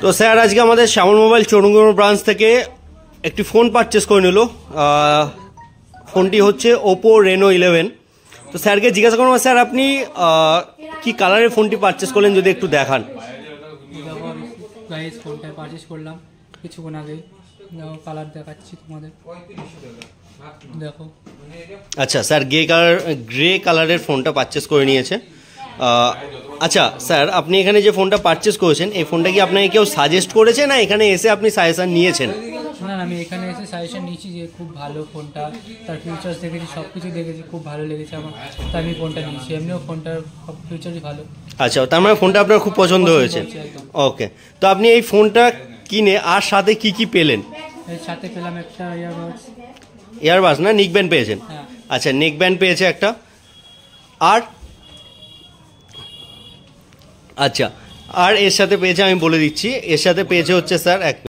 তো স্যার আজকে আমাদের শ্যামল মোবাইল চৌরঙ্গি ব্রাঞ্চ থেকে একটি ফোন পারচেস করে নিল। ফোনটি হচ্ছে ওপো রেনো 11। তো স্যারকে জিজ্ঞাসা করবো, স্যার আপনি কি কালারের ফোনটি পারচেস করলেন যদি একটু দেখান। ফোনটা পারচেস করলাম কিছুক্ষণ আগে, কালার দেখাচ্ছি তোমাদের, দেখো। আচ্ছা স্যার, গ্রে কালারের ফোনটা পারচেস করে নিয়েছে। আচ্ছা স্যার, আপনি এখানে যে ফোনটা পারচেস করেছেন এই ফোনটা কি আপনাকে কেউ সাজেস্ট করেছে না এখানে এসে আপনি সাজেশন নিয়েছেন? না, আমি এখানে এসে সাজেশন নিয়েছি যে খুব ভালো ফোনটা, তার ফিচার্স দেখেছি, সব কিছু দেখেছি, খুব ভালো লেগেছে আমার, তাই আমি ফোনটা নিয়েছি। এমনিও ফোনটার সব ফিচারই ভালো। আচ্ছা, তার মানে ফোনটা আপনার খুব পছন্দ হয়েছে। ওকে, তো আপনি এই ফোনটা কিনে আর সাথে কি কি পেলেন? এর সাথে পেলাম একটা ইয়ারবাস না নেক ব্যান্ড পেয়েছেন? হ্যাঁ। আচ্ছা, নেক ব্যান্ড পেয়েছে একটা। আর আচ্ছা, আর এর সাথে পেয়েছে, আমি বলে দিচ্ছি, এর সাথে পেয়েছে হচ্ছে স্যার